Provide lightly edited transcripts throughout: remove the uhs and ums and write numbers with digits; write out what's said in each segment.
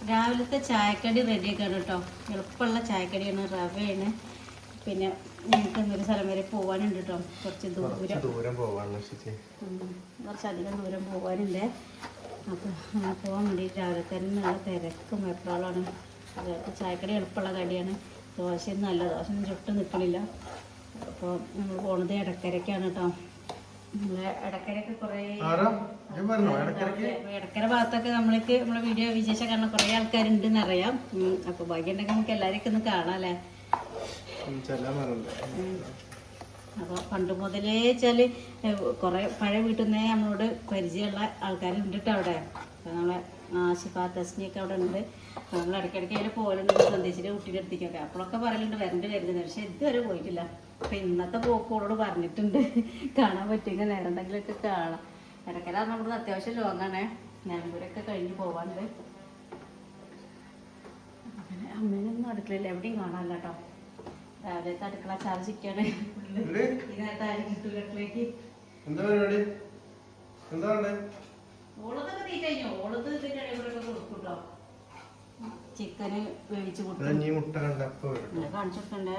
രാവിലത്തെ ചായക്കടി റെഡിയാക്കാണ് കേട്ടോ. എളുപ്പമുള്ള ചായക്കടിയാണ്, റവയാണ്. പിന്നെ ഞങ്ങൾക്ക് ഇന്നൊരു സ്ഥലം വരെ പോകാനുണ്ട് കേട്ടോ. കുറച്ച് ദൂരം കുറച്ചധികം ദൂരം പോകാനുണ്ട്. അപ്പോൾ പോകാൻ വേണ്ടിയിട്ട് രാവിലെ തന്നെ നല്ല തിരക്കും വെപ്രാളാണ്. ചായക്കടി എളുപ്പമുള്ള കടിയാണ്. ദോശയൊന്നും നല്ല ദോശയൊന്നും ചുട്ട് നിൽക്കണില്ല. അപ്പോൾ നമ്മൾ പോണത് എടക്കരയ്ക്കാണ് കേട്ടോ. നമ്മളെ എടക്കരയൊക്കെ കുറേ എടക്കര ഭാഗത്തൊക്കെ നമ്മളെ വീഡിയോ വിശേഷം കാണാൻ കുറേ ആൾക്കാരുണ്ടെന്ന് അറിയാം. അപ്പോൾ ഭാഗ്യം ഉണ്ടെങ്കിൽ നമുക്ക് എല്ലാവരെയൊക്കെ ഒന്ന് കാണാമല്ലേ. അപ്പോൾ പണ്ട് മുതലേ വെച്ചാൽ കുറേ പഴയ വീട്ടിൽ നിന്നേ നമ്മളോട് പരിചയമുള്ള ആൾക്കാരുണ്ട് കേട്ടോ അവിടെ. അപ്പോൾ നമ്മളെ ആശിഫ തസ്നിയൊക്കെ അവിടെ ഉണ്ട്. അപ്പോൾ നമ്മൾ ഇടയ്ക്കിടയ്ക്ക് അതിൽ പോകലുണ്ട് സന്ദേശിൻ്റെ കുട്ടീൻ്റെ അടുത്തേക്കൊക്കെ. അപ്പോഴൊക്കെ പറയലുണ്ട് വരുന്നത്, പക്ഷെ ഇതുവരെ പോയിട്ടില്ല. അപ്പോൾ ഇന്നത്തെ പോക്കോളോട് പറഞ്ഞിട്ടുണ്ട് കാണാൻ പറ്റുമെങ്കിൽ നേരം ഉണ്ടെങ്കിലൊക്കെ കാണാം. ഇടയ്ക്കര നമ്മുടെ അത്യാവശ്യം ലോങ്ങാണേ, നിലമ്പൂരൊക്കെ കഴിഞ്ഞ് പോകാനുണ്ട്. അങ്ങനെ അമ്മേനൊന്നും അടുക്കളയില്ല, എവിടെയും കാണാനില്ല കേട്ടോ. രാവിലത്തെ അടുക്കള ചാർജിക്കാണ്. ഈ നേരത്തെ ആരും കിട്ടൂല അടുക്കളയ്ക്ക്. ഓളത്തൊക്കെ തീറ്റ കഴിഞ്ഞു. ഓളത്ത് ഇതിൻ്റെ ഇടയിലൊക്കെ കൊടുക്കും കേട്ടോ. ചിക്കന് വേവിച്ച് കൊടുക്കും. കാണിച്ചിട്ടുണ്ടേ,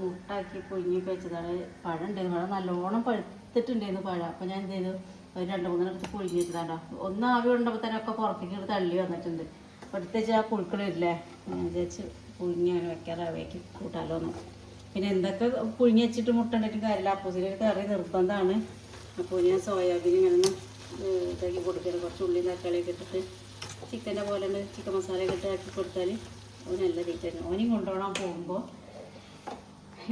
മുട്ടാക്കി പുഴുങ്ങിയൊക്കെ വെച്ചതാണ്. പഴം ഉണ്ടായിരുന്നു, പഴം നല്ലോണം പഴുത്തിട്ടുണ്ടായിരുന്നു പഴം. അപ്പോൾ ഞാൻ എന്ത് ചെയ്തു, ഒരു 2-3 എടുത്ത് പുഴുങ്ങി വെച്ചതാണ്ടോ. ഒന്ന് ആവി കൊണ്ടപ്പോൾ തന്നെ ഒക്കെ പുറത്തേക്ക് എടുത്ത് തള്ളി വന്നിട്ടുണ്ട്. അപ്പോൾ എടുത്ത് വെച്ചാൽ ആ പുഴുക്കൾ വരില്ലേ, ഞാൻ വിചാരിച്ച് പുഴുങ്ങി അങ്ങനെ വെക്കാറാവേക്ക് കൂട്ടാലോ എന്ന്. പിന്നെ എന്തൊക്കെ പുഴുങ്ങി വെച്ചിട്ട് മുട്ട ഉണ്ടായിട്ടും കാര്യമില്ല, അപ്പോസിലൊരു കറി നിർബന്ധമാണ്. അപ്പോൾ ഞാൻ സോയാബീൻ ഇങ്ങനെ ഒന്ന് ഇതാക്കി കൊടുക്കണം. കുറച്ച് ഉള്ളി തക്കാളിയൊക്കെ ഇട്ടിട്ട് ചിക്കൻ്റെ പോലെ ഉണ്ട്, ചിക്കൻ മസാലയൊക്കെ ഇട്ട് ആക്കി കൊടുത്താൽ അവന് നല്ല തീറ്റായിരുന്നു. ഓനെയും കൊണ്ടുപോകണം പോകുമ്പോൾ.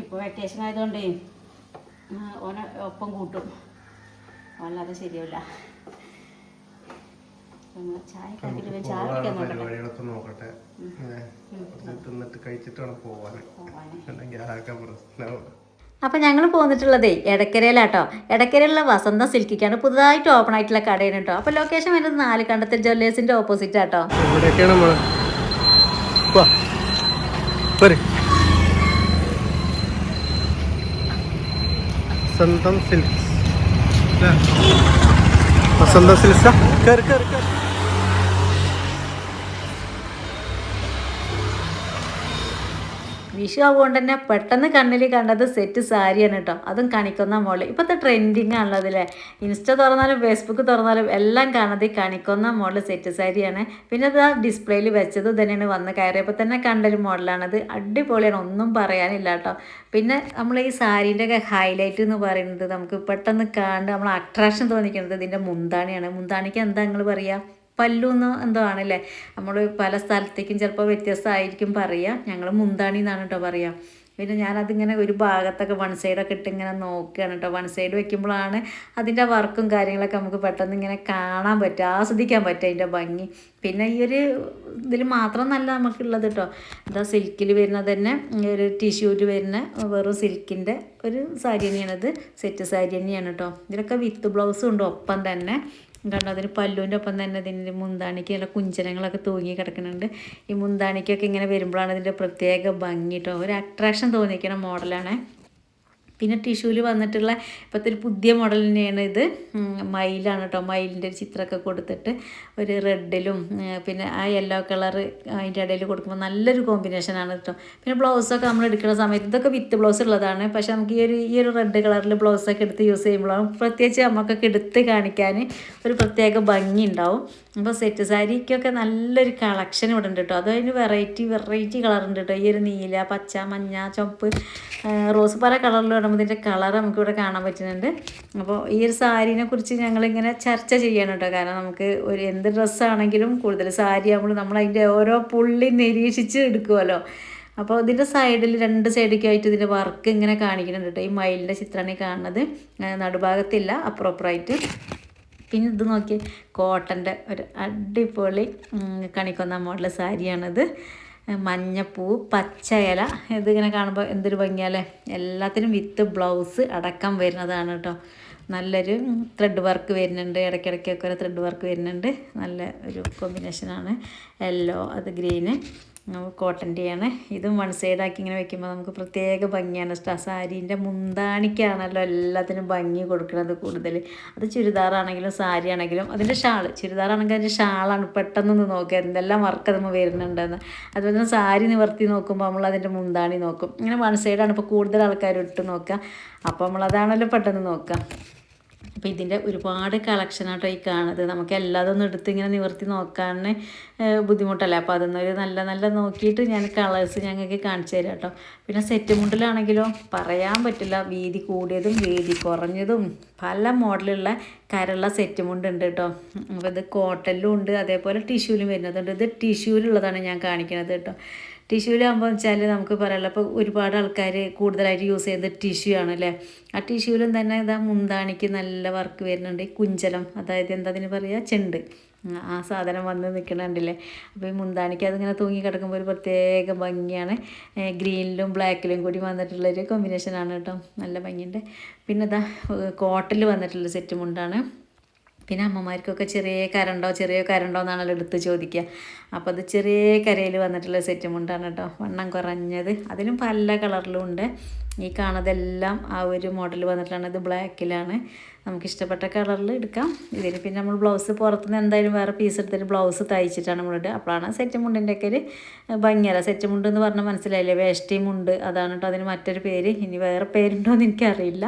ഇപ്പോൾ വെക്കേഷൻ ആയതുകൊണ്ടേ ഓനെ ഒപ്പം കൂട്ടും, അല്ലാതെ ശരിയാവില്ല. ചായ നോക്കട്ടെ, അപ്പം ഞങ്ങൾ പോന്നിട്ടുള്ളതേ എടക്കരയിലാട്ടോ. എടക്കരയിലുള്ള വസന്ത സിൽക്കിക്കാണ് പുതുതായിട്ട് ഓപ്പൺ ആയിട്ടുള്ള കടയാണ് കേട്ടോ. അപ്പോൾ ലൊക്കേഷൻ വരുന്നത് 4 കണ്ടത്തിൽ ജ്വല്ലേഴ്സിൻ്റെ ഓപ്പോസിറ്റ് ആട്ടോ. വസന്ത സിൽക്സ് വിഷു ആവുകൊണ്ട് തന്നെ പെട്ടെന്ന് കണ്ണിൽ കണ്ടത് സെറ്റ് സാരിയാണ് കേട്ടോ. അതും കണിക്കൊന്ന മോള്. ഇപ്പോഴത്തെ ട്രെൻഡിങ് ആണല്ലോ അതിലെ. ഇൻസ്റ്റ തുറന്നാലും ഫേസ്ബുക്ക് തുറന്നാലും എല്ലാം കാണുന്നത് ഈ കണിക്കൊന്ന മോള് സെറ്റ് സാരിയാണ്. പിന്നെ അത് ആ ഡിസ്പ്ലേയിൽ വെച്ചത് തന്നെയാണ് വന്ന് കയറിയപ്പോൾ തന്നെ കണ്ടൊരു മോഡലാണത്. അടിപൊളിയാണ്, ഒന്നും പറയാനില്ല കേട്ടോ. പിന്നെ നമ്മൾ ഈ സാരീൻ്റെ ഒക്കെ ഹൈലൈറ്റ് എന്ന് പറയുന്നത് നമുക്ക് പെട്ടെന്ന് കണ്ട് നമ്മൾ അട്രാക്ഷൻ തോന്നിക്കുന്നത് ഇതിൻ്റെ മുന്താണിയാണ്. മുന്താണിക്ക് എന്താ നിങ്ങൾ പറയുക, പല്ലൂന്ന് എന്തോ ആണല്ലേ. നമ്മൾ പല സ്ഥലത്തേക്കും ചിലപ്പോൾ വ്യത്യസ്തമായിരിക്കും പറയുക. ഞങ്ങൾ മുന്താണി എന്നാണ് കേട്ടോ പറയുക. പിന്നെ ഞാനതിങ്ങനെ ഒരു ഭാഗത്തൊക്കെ വൺ സൈഡൊക്കെ ഇട്ട് ഇങ്ങനെ നോക്കുകയാണ് കേട്ടോ. വൺ സൈഡ് വെക്കുമ്പോഴാണ് അതിൻ്റെ വർക്കും കാര്യങ്ങളൊക്കെ നമുക്ക് പെട്ടെന്ന് ഇങ്ങനെ കാണാൻ പറ്റുക, ആസ്വദിക്കാൻ പറ്റുക അതിൻ്റെ ഭംഗി. പിന്നെ ഈ ഒരു ഇതിൽ മാത്രം നല്ല നമുക്കുള്ളത് കേട്ടോ. എന്താ സിൽക്കിൽ വരുന്നത് തന്നെ, ഒരു ടിഷ്യൂല് വരുന്ന വെറും സിൽക്കിൻ്റെ ഒരു സാരി തന്നെയാണത്. സെറ്റ് സാരി തന്നെയാണ് കേട്ടോ. ഇതിലൊക്കെ വിത്ത് ബ്ലൗസും ഉണ്ട് ഒപ്പം തന്നെ കണ്ടോ. അതിന് പല്ലുവിൻ്റെ ഒപ്പം തന്നെ ഇതിൻ്റെ മുന്താണിക്ക് നല്ല കുഞ്ചനങ്ങളൊക്കെ തൂങ്ങി കിടക്കുന്നുണ്ട്. ഈ മുന്താണിക്കൊക്കെ ഇങ്ങനെ വരുമ്പോഴാണ് ഇതിൻ്റെ പ്രത്യേക ഭംഗി കേട്ടോ. ഒരു അട്രാക്ഷൻ തോന്നിക്കുന്ന മോഡലാണ്. പിന്നെ ടിഷ്യൂല് വന്നിട്ടുള്ള ഇപ്പോഴത്തെ ഒരു പുതിയ മോഡൽ തന്നെയാണ് ഇത്. മയിലാണ് കേട്ടോ. മയിലിൻ്റെ ഒരു ചിത്രമൊക്കെ കൊടുത്തിട്ട് ഒരു റെഡിലും പിന്നെ ആ യെല്ലോ കളറ് അതിൻ്റെ ഇടയിൽ കൊടുക്കുമ്പോൾ നല്ലൊരു കോമ്പിനേഷനാണ് കേട്ടോ. പിന്നെ ബ്ലൗസൊക്കെ നമ്മൾ എടുക്കുന്ന സമയത്ത് ഇതൊക്കെ വിത്ത് ബ്ലൗസ് ഉള്ളതാണ്. പക്ഷേ നമുക്ക് ഈ ഒരു റെഡ് കളറിൽ ബ്ലൗസൊക്കെ എടുത്ത് യൂസ് ചെയ്യുമ്പോഴാണ് പ്രത്യേകിച്ച് നമുക്കൊക്കെ എടുത്ത് കാണിക്കാൻ ഒരു പ്രത്യേക ഭംഗി ഉണ്ടാവും. അപ്പോൾ സെറ്റ് സാരിക്കൊക്കെ നല്ലൊരു കളക്ഷൻ ഇവിടെ ഉണ്ട് കേട്ടോ. അതിന് വെറൈറ്റി കളറുണ്ട് കേട്ടോ. ഈ ഒരു നീല, പച്ച, മഞ്ഞ, ചുവപ്പ്, റോസ് പല കളറിൽ വരുമ്പോൾ ഇതിൻ്റെ കളർ നമുക്കിവിടെ കാണാൻ പറ്റുന്നുണ്ട്. അപ്പോൾ ഈ ഒരു സാരീനെ കുറിച്ച് ഞങ്ങളിങ്ങനെ ചർച്ച ചെയ്യണം കേട്ടോ. കാരണം നമുക്ക് ഒരു എന്ത് ഡ്രസ്സാണെങ്കിലും കൂടുതൽ സാരി ആകുമ്പോൾ നമ്മൾ അതിൻ്റെ ഓരോ പുള്ളി നിരീക്ഷിച്ച് എടുക്കുമല്ലോ. അപ്പോൾ ഇതിൻ്റെ സൈഡിൽ 2 സൈഡിലേക്കായിട്ട് ഇതിൻ്റെ വർക്ക് ഇങ്ങനെ കാണിക്കുന്നുണ്ട് കേട്ടോ. ഈ മയിലിൻ്റെ ചിത്രമാണ് ഈ കാണുന്നത്, നടുഭാഗത്തില്ല, അപ്പുറപ്പുറമായിട്ട്. പിന്നെ ഇത് നോക്കി, കോട്ടൻ്റെ ഒരു അടിപൊളി കണിക്കൊന്ന മോഡൽ സാരിയാണിത്. മഞ്ഞപ്പൂ, പച്ച ഇല, ഇതിങ്ങനെ കാണുമ്പോൾ എന്തൊരു ഭംഗിയല്ലേ. എല്ലാത്തിനും വിത്ത് ബ്ലൗസ് അടക്കം വരുന്നതാണ് കേട്ടോ. നല്ലൊരു ത്രെഡ് വർക്ക് വരുന്നുണ്ട്, ഇടയ്ക്കിടയ്ക്കൊക്കെ ഒരു ത്രെഡ് വർക്ക് വരുന്നുണ്ട്. നല്ല ഒരു കോമ്പിനേഷനാണ്. യെല്ലോ, അത് ഗ്രീന്, കോട്ടൻ്റെയാണ്. ഇതും വൺ സൈഡാക്കി ഇങ്ങനെ വെക്കുമ്പോൾ നമുക്ക് പ്രത്യേക ഭംഗിയാണ് ഇഷ്ടം. ആ സാരീൻ്റെ മുന്താണിക്കാണല്ലോ എല്ലാത്തിനും ഭംഗി കൊടുക്കുന്നത് കൂടുതൽ. അത് ചുരിദാറാണെങ്കിലും സാരി ആണെങ്കിലും അതിൻ്റെ ചുരിദാറാണെങ്കിൽ അതിൻ്റെ ഷാളാണ് പെട്ടെന്നൊന്ന് നോക്കുക എന്തെല്ലാം വർക്ക് അതുമ്പോൾ വരുന്നുണ്ടെന്ന്. അതുപോലെ തന്നെ സാരി നിവർത്തി നോക്കുമ്പോൾ നമ്മൾ അതിൻ്റെ മുന്താണി നോക്കും. ഇങ്ങനെ വൺ സൈഡാണ് ഇപ്പോൾ കൂടുതൽ ആൾക്കാർ ഇട്ട് നോക്കുക. അപ്പോൾ നമ്മളതാണല്ലോ പെട്ടെന്ന് നോക്കുക. അപ്പോൾ ഇതിൻ്റെ ഒരുപാട് കളക്ഷനാട്ടോ ഈ കാണുന്നത്. നമുക്ക് എല്ലാതൊന്നും എടുത്ത് ഇങ്ങനെ നിവർത്തി നോക്കാൻ ബുദ്ധിമുട്ടല്ലേ. അപ്പോൾ അതൊന്നൊരു നല്ല നോക്കിയിട്ട് ഞാൻ കളേഴ്സ് ഞങ്ങൾക്ക് കാണിച്ചു തരാം കേട്ടോ. പിന്നെ സെറ്റ് മുണ്ടിലാണെങ്കിലോ പറയാൻ പറ്റില്ല, വീതി കൂടിയതും വീതി കുറഞ്ഞതും പല മോഡലുള്ള കരള്ള സെറ്റ് മുണ്ടുണ്ട് കേട്ടോ. അപ്പോൾ ഇത് കോട്ടനിലും ഉണ്ട്, അതേപോലെ ടിഷ്യൂലും വരുന്നതുണ്ട്. ഇത് ടിഷ്യൂലുള്ളതാണ് ഞാൻ കാണിക്കുന്നത് കേട്ടോ. ടിഷ്യൂലാകുമ്പോൾ വെച്ചാൽ നമുക്ക് പറയാമല്ലോ, ഇപ്പോൾ ഒരുപാട് ആൾക്കാർ കൂടുതലായിട്ട് യൂസ് ചെയ്യുന്നത് ടിഷ്യൂ ആണല്ലേ. ആ ടിഷ്യൂലും തന്നെ ഇതാ മുന്താണിക്ക് നല്ല വർക്ക് വരുന്നുണ്ട്. ഈ കുഞ്ചലം, അതായത് എന്താ അതിന് പറയുക, ചെണ്ട്, ആ സാധനം വന്ന് നിൽക്കണുണ്ടല്ലേ. അപ്പോൾ ഈ മുന്താണിക്ക് അതിങ്ങനെ തൂങ്ങി കിടക്കുമ്പോൾ ഒരു പ്രത്യേക ഭംഗിയാണ്. ഗ്രീനിലും ബ്ലാക്കിലും കൂടി വന്നിട്ടുള്ളൊരു കോമ്പിനേഷനാണ് കേട്ടോ, നല്ല ഭംഗിയുണ്ട്. പിന്നെ ഇതാ കോട്ടണിൽ വന്നിട്ടുള്ള സെറ്റ് മുണ്ടാണ്. പിന്നെ അമ്മമാർക്കൊക്കെ ചെറിയ കരണ്ടോ എന്നാണല്ലോ എടുത്ത് ചോദിക്കുക. അപ്പോൾ അത് ചെറിയ കരയിൽ വന്നിട്ടുള്ള സെറ്റ് മുണ്ടാണ് കേട്ടോ, വണ്ണം കുറഞ്ഞത്. അതിലും പല കളറിലും ഉണ്ട്. ഈ കാണുന്നതെല്ലാം ആ ഒരു മോഡൽ വന്നിട്ടാണ്. ഇത് ബ്ലാക്കിലാണ്. നമുക്കിഷ്ടപ്പെട്ട കളറിൽ എടുക്കാം. ഇതിന് പിന്നെ നമ്മൾ ബ്ലൗസ് പുറത്തുനിന്ന് എന്തായാലും വേറെ പീസ് എടുത്തിട്ട് ബ്ലൗസ് തയ്ച്ചിട്ടാണ് നമ്മളിടുക. അപ്പോഴാണ് സെറ്റ് മുണ്ടിൻ്റെയൊക്കെ ഒരു ഭംഗിയല്ല. സെറ്റ് മുണ്ട് എന്ന് പറഞ്ഞാൽ മനസ്സിലായില്ലേ, വേഷ്ടി മുണ്ട്, അതാണ് കേട്ടോ അതിന് മറ്റൊരു പേര്. ഇനി വേറെ പേരുണ്ടോ എന്ന് എനിക്കറിയില്ല.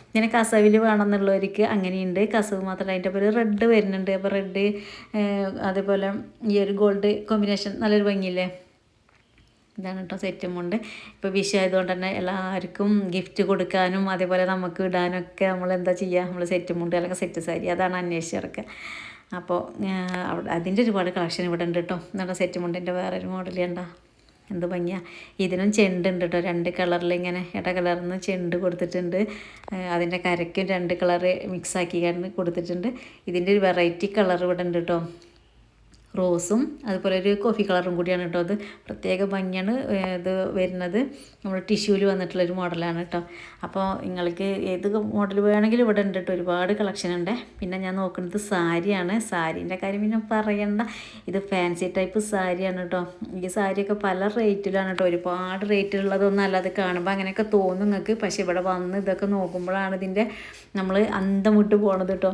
ഇങ്ങനെ കസവിൽ വേണമെന്നുള്ളവർക്ക് അങ്ങനെയുണ്ട്. കസവ് മാത്രമല്ല, അതിൻ്റെ പേര് റെഡ് വരുന്നുണ്ട്. അപ്പോൾ റെഡ് അതേപോലെ ഈ ഒരു ഗോൾഡ് കോമ്പിനേഷൻ നല്ലൊരു ഭംഗിയില്ലേ. ഇതാണ് കേട്ടോ സെറ്റ് മുണ്ട്. ഇപ്പോൾ വിഷു ആയതുകൊണ്ട് തന്നെ എല്ലാവർക്കും ഗിഫ്റ്റ് കൊടുക്കാനും അതേപോലെ നമുക്ക് ഇടാനൊക്കെ നമ്മൾ എന്താ ചെയ്യുക, നമ്മൾ സെറ്റ് മുണ്ട് അല്ലെങ്കിൽ സെറ്റ് സാരി അതാണ് അന്വേഷിച്ചിറക്കുക. അപ്പോൾ അതിൻ്റെ ഒരുപാട് കളക്ഷൻ ഇവിടെ ഉണ്ട് കേട്ടോ. എന്നുള്ള സെറ്റ് മുണ്ടിൻ്റെ വേറൊരു മോഡൽ കണ്ടോ, എന്ത് ഭംഗിയാണ്. ഇതിനും ചെണ്ടുണ്ട് കേട്ടോ, 2 കളറിൽ ഇങ്ങനെ ഇട കളറിന് ചെണ്ട് കൊടുത്തിട്ടുണ്ട്. അതിൻ്റെ കരയ്ക്കും 2 കളറ് മിക്സാക്കി കൊടുത്തിട്ടുണ്ട്. ഇതിൻ്റെ ഒരു വെറൈറ്റി കളർ ഇവിടെ ഉണ്ട് കേട്ടോ, റോസും അതുപോലെ ഒരു കോഫി കളറും കൂടിയാണ് കേട്ടോ. അത് പ്രത്യേക ഭംഗിയാണ്. ഇത് വരുന്നത് നമ്മൾ ടിഷ്യൂവിൽ വന്നിട്ടുള്ളൊരു മോഡലാണ് കേട്ടോ. അപ്പോൾ നിങ്ങൾക്ക് ഏത് മോഡൽ വേണമെങ്കിലും ഇവിടെ ഉണ്ട് കേട്ടോ, ഒരുപാട് കളക്ഷൻ ഉണ്ട്. പിന്നെ ഞാൻ നോക്കുന്നത് സാരിയാണ്. സാരീൻ്റെ കാര്യം പിന്നെ പറയണ്ട, ഇത് ഫാൻസി ടൈപ്പ് സാരിയാണ് കേട്ടോ. ഈ സാരിയൊക്കെ പല റേറ്റിലാണ് കേട്ടോ, ഒരുപാട് റേറ്റിലുള്ളതൊന്നും അല്ല. അത് കാണുമ്പോൾ അങ്ങനെയൊക്കെ തോന്നും നിങ്ങൾക്ക്. പക്ഷേ ഇവിടെ വന്ന് ഇതൊക്കെ നോക്കുമ്പോഴാണ് ഇതിൻ്റെ നമ്മൾ അന്തം വിട്ട് പോണത് കേട്ടോ.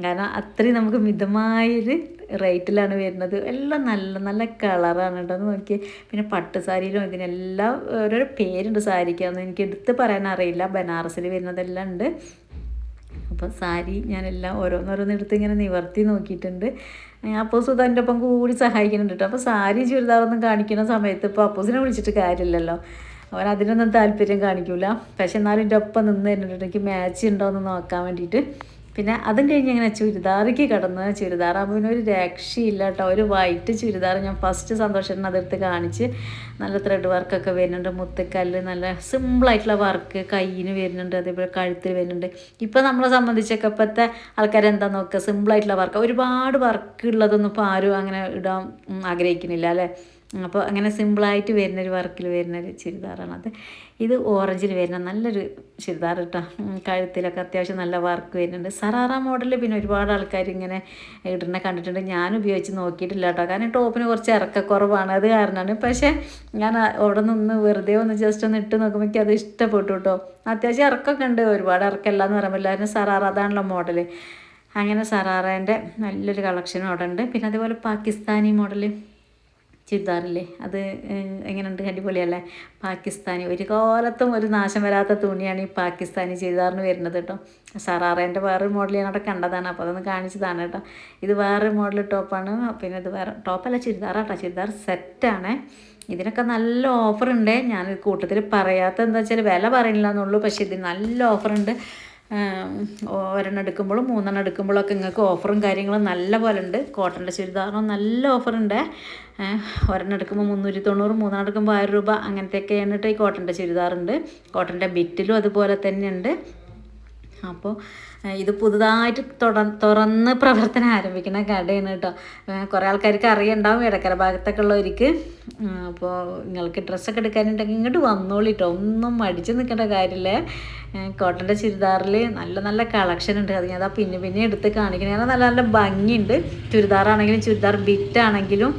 കാരണം അത്രയും നമുക്ക് മിതമായൊരു റേറ്റിലാണ് വരുന്നത്. എല്ലാം നല്ല കളറാണ് കേട്ടോ, അത് നോക്കി. പിന്നെ പട്ട് സാരിയിലും ഇതിനെല്ലാം ഓരോരോ പേരുണ്ട് സാരിക്കാന്ന് എനിക്ക് എടുത്ത് പറയാൻ അറിയില്ല. ബനാറസിൽ വരുന്നതെല്ലാം ഉണ്ട്. അപ്പോൾ സാരി ഞാനെല്ലാം ഓരോന്നോരോന്ന് എടുത്ത് ഇങ്ങനെ നിവർത്തി നോക്കിയിട്ടുണ്ട്. അപ്പോൾ സുധാൻ്റെ ഒപ്പം കൂടി സഹായിക്കുന്നുണ്ട് കേട്ടോ. അപ്പോൾ സാരി ചുരിദാറൊന്നും കാണിക്കുന്ന സമയത്ത് ഇപ്പോൾ അപ്പോസിനെ വിളിച്ചിട്ട് കാര്യമില്ലല്ലോ, അവൻ അതിനൊന്നും താല്പര്യം കാണിക്കില്ല. പക്ഷെ എന്നാലും എൻ്റെ ഒപ്പം നിന്ന് തരുന്നുണ്ട്, എനിക്ക് മാച്ച് ഉണ്ടോ എന്ന് നോക്കാൻ വേണ്ടിയിട്ട്. പിന്നെ അതും കഴിഞ്ഞ് ഇങ്ങനെ ചുരിദാറിക്ക് കിടന്ന്, ചുരിദാറാകുമ്പോൾ പിന്നെ ഒരു രക്ഷയില്ല കേട്ടോ. ഒരു വൈറ്റ് ചുരിദാർ ഞാൻ ഫസ്റ്റ് സന്തോഷത്തിന് അതെടുത്ത് കാണിച്ച്. നല്ല ത്രെഡ് വർക്കൊക്കെ വരുന്നുണ്ട്, മുത്തുക്കല്ല്, നല്ല സിമ്പിളായിട്ടുള്ള വർക്ക് കയ്യിന് വരുന്നുണ്ട്, അതേപോലെ കഴുത്തിൽ വരുന്നുണ്ട്. ഇപ്പോൾ നമ്മളെ സംബന്ധിച്ചൊക്കെ ഇപ്പോഴത്തെ ആൾക്കാരെന്താ നോക്കുക, സിമ്പിളായിട്ടുള്ള വർക്ക്. ഒരുപാട് വർക്ക് ഉള്ളതൊന്നും ഇപ്പോൾ ആരും അങ്ങനെ ഇടാൻ ആഗ്രഹിക്കുന്നില്ല അല്ലേ. അപ്പോൾ അങ്ങനെ സിമ്പിളായിട്ട് വരുന്നൊരു വർക്കിൽ വരുന്നൊരു ചുരിദാറാണത്. ഇത് ഓറഞ്ചിൽ വരുന്ന നല്ലൊരു ചുരിദാർ കേട്ടോ. കഴുത്തിലൊക്കെ അത്യാവശ്യം നല്ല വർക്ക് വരുന്നുണ്ട്. സറാറ മോഡലിൽ പിന്നെ ഒരുപാട് ആൾക്കാർ ഇങ്ങനെ ഇടുന്ന കണ്ടിട്ടുണ്ട്. ഞാൻ ഉപയോഗിച്ച് നോക്കിയിട്ടില്ല കേട്ടോ, കാരണം ടോപ്പിന് കുറച്ച് ഇറക്കക്കുറവാണ്, അത് കാരണമാണ്. പക്ഷേ ഞാൻ അവിടെ നിന്ന് വെറുതെ ഒന്ന് ജസ്റ്റ് ഒന്ന് ഇട്ട് നോക്കുമ്പോൾ എനിക്ക് അത് ഇഷ്ടപ്പെട്ടു കേട്ടോ. അത്യാവശ്യം ഇറക്കമൊക്കെ ഉണ്ട്, ഒരുപാട് ഇറക്കമല്ല എന്ന് പറയുമ്പോൾ എല്ലാവരും സറാറ അതാണല്ലോ മോഡൽ. അങ്ങനെ സറാറേൻ്റെ നല്ലൊരു കളക്ഷനും അവിടെ ഉണ്ട്. പിന്നെ അതേപോലെ പാകിസ്ഥാനി മോഡൽ ചുരിദാറില്ലേ, അത് എങ്ങനെയുണ്ട്, അടിപൊളിയല്ലേ. പാകിസ്ഥാനി ഒരു കാലത്തും ഒരു നാശം വരാത്ത തുണിയാണ് ഈ പാകിസ്ഥാനി ചുരിദാറിന് വരുന്നത് കേട്ടോ. സറാറേൻ്റെ വേറൊരു മോഡൽ ഞാൻ അവിടെ കണ്ടതാണ്, അപ്പോൾ അതൊന്ന് കാണിച്ചതാണ് കേട്ടോ. ഇത് വേറൊരു മോഡൽ ടോപ്പാണ്. പിന്നെ ഇത് വേറെ ടോപ്പല്ല, ചുരിദാറാട്ടോ, ചുരിദാർ സെറ്റാണ്. ഇതിനൊക്കെ നല്ല ഓഫറുണ്ട്. ഞാൻ കൂട്ടത്തിൽ പറയാത്ത എന്താ വെച്ചാൽ വില പറയില്ല എന്നുള്ളൂ. പക്ഷേ ഇതിന് നല്ല ഓഫറുണ്ട്. ഒരെണ്ണം എടുക്കുമ്പോഴും 3 എടുക്കുമ്പോഴൊക്കെ നിങ്ങൾക്ക് ഓഫറും കാര്യങ്ങളും നല്ല പോലെ ഉണ്ട്. കോട്ടൻ്റെ ചുരിദാറിനും നല്ല ഓഫറുണ്ട്. ഒരെണ്ണം എടുക്കുമ്പോൾ 390, 3 എടുക്കുമ്പോൾ 1000 രൂപ, അങ്ങനത്തെയൊക്കെ എന്നിട്ട് ഈ കോട്ടൻ്റെ ചുരിദാറുണ്ട്. കോട്ടൻ്റെ ബിറ്റിലും അതുപോലെ തന്നെ ഉണ്ട്. അപ്പോൾ ഇത് പുതുതായിട്ട് തുറന്ന് പ്രവർത്തനം ആരംഭിക്കുന്ന കടയാണ് കേട്ടോ. കുറേ ആൾക്കാർക്ക് അറിയണ്ടാവും ഇടക്കര ഭാഗത്തൊക്കെ ഉള്ളവർക്ക്. അപ്പോൾ നിങ്ങൾക്ക് ഡ്രസ്സൊക്കെ എടുക്കാനുണ്ടെങ്കിൽ ഇങ്ങോട്ട് വന്നോളിട്ടോ, ഒന്നും മടിച്ച് നിൽക്കേണ്ട കാര്യമില്ലേ. കോട്ടൻ്റെ ചുരിദാറിൽ നല്ല നല്ല കളക്ഷൻ ഉണ്ട്. അത് ഞാൻ പിന്നെ എടുത്ത് കാണിക്കണം. നല്ല നല്ല ഭംഗിയുണ്ട്. ചുരിദാറാണെങ്കിലും ചുരിദാർ ബിറ്റാണെങ്കിലും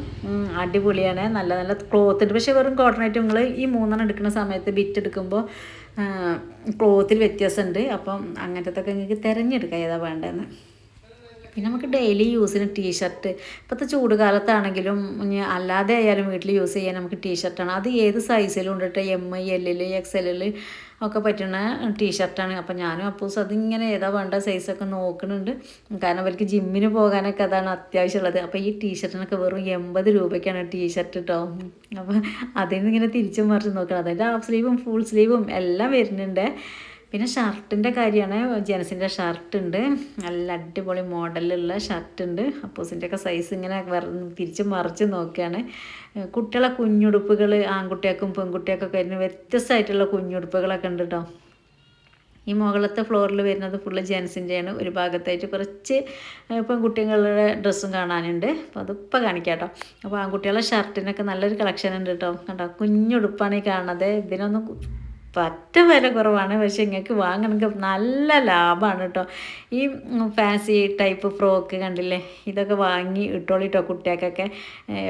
അടിപൊളിയാണ്. നല്ല നല്ല ക്ലോത്ത് ഉണ്ട്. പക്ഷേ വെറും കോട്ടൺ ആയിട്ട് നിങ്ങൾ ഈ 3 എടുക്കുന്ന സമയത്ത് ബിറ്റ് എടുക്കുമ്പോൾ ക്ലോത്തിൽ വ്യത്യാസമുണ്ട്. അപ്പം അങ്ങനത്തെ നിങ്ങൾക്ക് തിരഞ്ഞെടുക്കാം ഏതാ വേണ്ടതെന്ന്. പിന്നെ നമുക്ക് ഡെയിലി യൂസിന് ടീഷർട്ട്, ഇപ്പോഴത്തെ ചൂട് കാലത്താണെങ്കിലും അല്ലാതെ ആയാലും വീട്ടിൽ യൂസ് ചെയ്യാൻ നമുക്ക് ടീഷർട്ടാണ്. അത് ഏത് സൈസിലും ഉണ്ട് കേട്ടോ. MI, LL, XL ഒക്കെ പറ്റുന്ന ടീഷർട്ടാണ്. അപ്പം ഞാനും അപ്പൂസ് അതിങ്ങനെ ഏതാ വേണ്ട സൈസൊക്കെ നോക്കുന്നുണ്ട്. കാരണം അവർക്ക് ജിമ്മിന് പോകാനൊക്കെ അതാണ് അത്യാവശ്യമുള്ളത്. അപ്പോൾ ഈ ടീഷർട്ടിനൊക്കെ വെറും 80 രൂപയ്ക്കാണ് ടീഷർട്ട് കേട്ടോ. അപ്പോൾ അതിൽ നിന്ന് ഇങ്ങനെ തിരിച്ചും മറിച്ച് നോക്കണം. അതിൻ്റെ ഹാഫ് സ്ലീവും ഫുൾ സ്ലീവും എല്ലാം വരുന്നുണ്ട്. പിന്നെ ഷർട്ടിൻ്റെ കാര്യമാണ്. ജെൻസിൻ്റെ ഷർട്ട് ഉണ്ട്, നല്ല അടിപൊളി മോഡലിലുള്ള ഷർട്ട് ഉണ്ട്. അപ്പോസിൻ്റെയൊക്കെ സൈസ് ഇങ്ങനെ തിരിച്ച് മറിച്ച് നോക്കുകയാണ്. കുട്ടികളെ കുഞ്ഞുടുപ്പുകൾ ആൺകുട്ടികൾക്കും പെൺകുട്ടികൾക്കൊക്കെ വരുന്ന വ്യത്യസ്തമായിട്ടുള്ള കുഞ്ഞുടുപ്പുകളൊക്കെ ഉണ്ട് കേട്ടോ. ഈ മുകളിലത്തെ ഫ്ലോറിൽ വരുന്നത് ഫുള്ള് ജെൻസിൻ്റെയാണ്. ഒരു ഭാഗത്തായിട്ട് കുറച്ച് പെൺകുട്ടികളുടെ ഡ്രസ്സും കാണാനുണ്ട്. അപ്പോൾ അതിപ്പോൾ കാണിക്കാം കേട്ടോ. അപ്പോൾ ആൺകുട്ടികളുടെ ഷർട്ടിനൊക്കെ നല്ലൊരു കളക്ഷൻ ഉണ്ട് കേട്ടോ. കണ്ടോ, കുഞ്ഞുടുപ്പാണ് ഈ കാണുന്നത്. ഇതിനൊന്നും പറ്റ വില കുറവാണ്. പക്ഷെ നിങ്ങൾക്ക് വാങ്ങണമെങ്കിൽ നല്ല ലാഭമാണ് കേട്ടോ. ഈ ഫാൻസി ടൈപ്പ് ഫ്രോക്ക് കണ്ടില്ലേ, ഇതൊക്കെ വാങ്ങി ഇട്ടോളിട്ടോ. കുട്ടികൾക്കൊക്കെ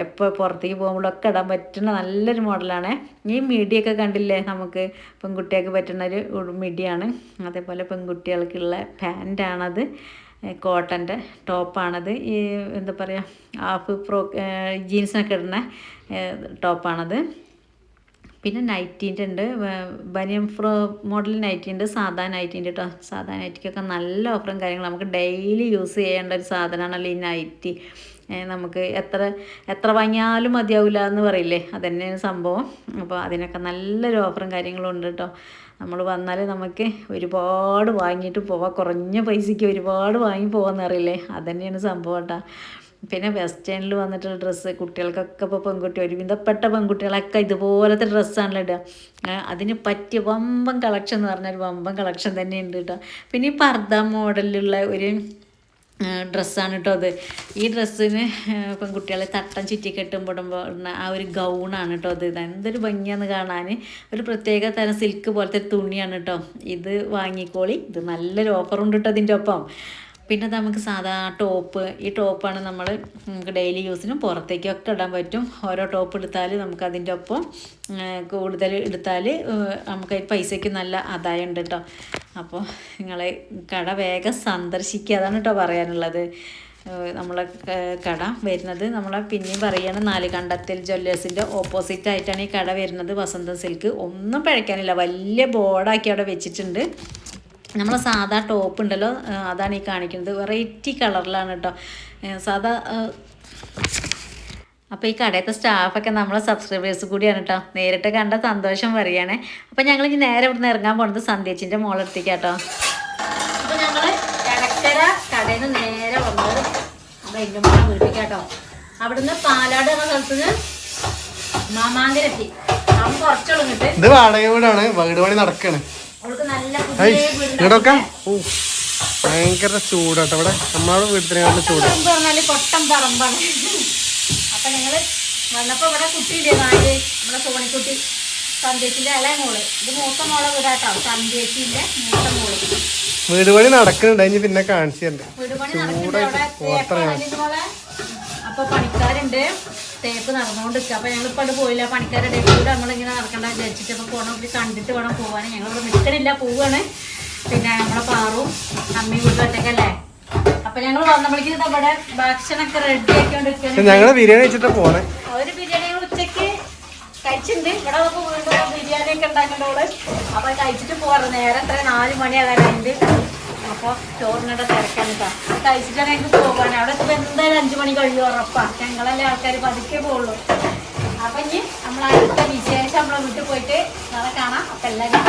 എപ്പോൾ പുറത്തേക്ക് പോകുമ്പോഴൊക്കെ ഇടാൻ പറ്റുന്ന നല്ലൊരു മോഡലാണ്. ഈ മിഡിയൊക്കെ കണ്ടില്ലേ, നമുക്ക് പെൺകുട്ടികൾക്ക് പറ്റുന്നൊരു മിഡിയാണ്. അതേപോലെ പെൺകുട്ടികൾക്കുള്ള പാൻറ്റാണത്, കോട്ടൻ്റെ ടോപ്പാണത്. ഈ എന്താ പറയുക, ഹാഫ് ഫ്രോക്ക് ജീൻസിനൊക്കെ ഇടുന്ന ടോപ്പാണത്. പിന്നെ നൈറ്റീൻ്റെ ഉണ്ട്, ബനിയൻ മോഡൽ നൈറ്റി ഉണ്ട്, സാധാ നൈറ്റി ഉണ്ട് കേട്ടോ. സാധാ നൈറ്റിക്കൊക്കെ നല്ല ഓഫറും കാര്യങ്ങളും. നമുക്ക് ഡെയിലി യൂസ് ചെയ്യേണ്ട ഒരു സാധനമാണല്ലോ ഈ നൈറ്റി. നമുക്ക് എത്ര വാങ്ങിയാലും മതിയാവില്ല എന്ന് പറയില്ലേ, അതന്നെയാണ് സംഭവം. അപ്പോൾ അതിനൊക്കെ നല്ലൊരു ഓഫറും കാര്യങ്ങളും ഉണ്ട് കേട്ടോ. നമ്മൾ വന്നാൽ നമുക്ക് ഒരുപാട് വാങ്ങിയിട്ട് പോവാം. കുറഞ്ഞ പൈസയ്ക്ക് ഒരുപാട് വാങ്ങി പോകാമെന്ന് അറിയില്ലേ, അതന്നെയാണ് സംഭവം കേട്ടോ. പിന്നെ വെസ്റ്റേണിൽ വന്നിട്ടുള്ള ഡ്രസ്സ് കുട്ടികൾക്കൊക്കെ ഇപ്പോൾ ഒരുവിധപ്പെട്ട പെൺകുട്ടികളൊക്കെ ഇതുപോലത്തെ ഡ്രസ്സാണല്ലോ ഇടുക. അതിന് പറ്റിയ വമ്പൻ കളക്ഷൻ എന്ന് പറഞ്ഞാൽ വമ്പൻ കളക്ഷൻ തന്നെയുണ്ട് കേട്ടോ. പിന്നെ ഈ പർദ്ദ മോഡലിലുള്ള ഒരു ഡ്രസ്സാണ് കേട്ടോ അത്. ഈ ഡ്രസ്സിന് പെൺകുട്ടികളെ തട്ടം ചുറ്റി കെട്ടുമ്പോടുമ്പോൾ ആ ഒരു ഗൗണാണ് കേട്ടോ അത്. എന്തൊരു ഭംഗിയാന്ന് കാണാൻ. ഒരു പ്രത്യേക തരം സിൽക്ക് പോലത്തെ തുണിയാണ് കേട്ടോ. ഇത് വാങ്ങിക്കോളി, ഇത് നല്ലൊരു ഓഫറുണ്ട് കേട്ടോ ഇതിൻ്റെ ഒപ്പം. പിന്നെ നമുക്ക് സാധാ ടോപ്പ്, ഈ ടോപ്പാണ് നമുക്ക് ഡെയിലി യൂസിനും പുറത്തേക്കൊക്കെ ഇടാൻ പറ്റും. ഓരോ ടോപ്പ് എടുത്താൽ നമുക്ക് അതിൻ്റെ ഒപ്പം കൂടുതൽ എടുത്താൽ നമുക്ക് പൈസയ്ക്ക് നല്ല ആദായം ഉണ്ട് കേട്ടോ. അപ്പോൾ നിങ്ങളെ കട വേഗം സന്ദർശിക്കുക, അതാണ് കേട്ടോ പറയാനുള്ളത്. നമ്മളെ കട വരുന്നത് നമ്മളെ പിന്നെയും പറയുകയാണ്, 4 കണ്ടത്തിൽ ജ്വല്ലേഴ്സിൻ്റെ ഓപ്പോസിറ്റ് ആയിട്ടാണ് ഈ കട വരുന്നത്. വസന്തം സിൽക്ക്. ഒന്നും പഴയ്ക്കാനില്ല, വലിയ ബോർഡാക്കി അവിടെ വെച്ചിട്ടുണ്ട്. നമ്മൾ സാധാ ടോപ്പ് ഉണ്ടല്ലോ, അതാണ് ഈ കാണിക്കുന്നത്. വെറൈറ്റി കളറിലാണ് കേട്ടോ സാധാ. അപ്പോൾ ഈ കടയത്തെ സ്റ്റാഫൊക്കെ നമ്മളെ സബ്സ്ക്രൈബേഴ്സ് കൂടിയാണ് കേട്ടോ. നേരിട്ട് കണ്ട സന്തോഷം പറയുകയാണേ. അപ്പോൾ ഞങ്ങൾ ഇനി നേരെ ഇവിടുന്ന് ഇറങ്ങാൻ പോകുന്നത് സന്ധ്യേച്ചിൻ്റെ മോളെടുത്തേക്ക് കേട്ടോ. അപ്പോൾ ഞങ്ങൾ ഇടക്കര കടയിൽ നിന്ന് നേരെ വന്നത് നമ്മുടെ എല്ലുമ്മ വീട്ടിലേക്ക് കേട്ടോ. അവിടുന്ന് പാലാട് എന്ന സ്ഥലത്തുനിന്ന് മാമാങ്കര എത്തി. നമ്മൾ കുറച്ചോളം കിട്ടും. ഇത് വാടക വീടാണ്, വീട് പണി നടക്കാണ്. ഇവിടൊക്കെ ഭയങ്കര ചൂടാട്ടോ. ഇവിടെ നമ്മളോട് വീട്ടിൽ ചൂട്. കൊട്ടം പറമ്പാണ്. അപ്പൊ ഞങ്ങള് വന്നപ്പോ ഇവിടെ കുട്ടിയില്ലേ, നാല് ഇവിടെ സോണിക്കുട്ടി, സന്ധ്യേച്ചിന്റെ ഇളയ മോള്. ഇത് മൂത്ത മോളെ വീടാട്ടോ, സന്ധ്യേച്ചിന്റെ മൂത്ത മോള്. വീട് പണി നടക്കുന്നുണ്ട്, പിന്നെ കാണിച്ചു തരണ്ടേ. വീട് പണി നടക്കുന്നുണ്ട് മോളെ. അപ്പൊ പണിക്കാരുണ്ട്, തേപ്പ് നടന്നുകൊണ്ടിരിക്കുക. അപ്പൊ ഞങ്ങളിപ്പോ അവിടെ പോയില്ല. പണിക്കാരുടെ കൂടെ നമ്മളിങ്ങനെ നടക്കണ്ട വിചാരിച്ചിട്ട് അപ്പൊ പോകണം, കണ്ടിട്ട് വേണം പോവാൻ. ഞങ്ങളിവിടെ നിൽക്കണില്ല, പോവാണ്. പിന്നെ നമ്മളെ പാറും അമ്മയും വീട്ടിലൊറ്റക്കല്ലേ. അപ്പൊ ഞങ്ങൾ വന്നപ്പോഴേക്കും നമ്മുടെ ഭക്ഷണമൊക്കെ റെഡി ആക്കിക്കൊണ്ടിരിക്കുകയാണ്. ഞങ്ങള് ബിരിയാണി വെച്ചിട്ട് പോണേ. ഒരു ബിരിയാണി ഉച്ചക്ക് കഴിച്ചിട്ടുണ്ട്. ഇവിടെ നമുക്ക് വീണ്ടും ബിരിയാണി ഒക്കെ ഉണ്ടാക്കേണ്ടവള്. അപ്പൊ കഴിച്ചിട്ട് പോകാറ്. നേരെ എത്ര 4 മണി ആകാനുണ്ട്. അപ്പോൾ ചോറിനിടെ തിരക്കാൻ കേട്ടോ. കഴിച്ചിട്ടാണ് ഞങ്ങൾക്ക് പോകാൻ. അവിടെ ഇപ്പോൾ എന്തായാലും 5 മണി കഴിയും ഉറപ്പാണ്. ഞങ്ങളല്ലേ ആൾക്കാർ പതുക്കെ പോകുള്ളൂ. അപ്പം ഇനി നമ്മൾ അടുത്ത വിശേഷം നമ്മളെ വീട്ടിൽ പോയിട്ട് നാളെ കാണാം. അപ്പം എല്ലാവരും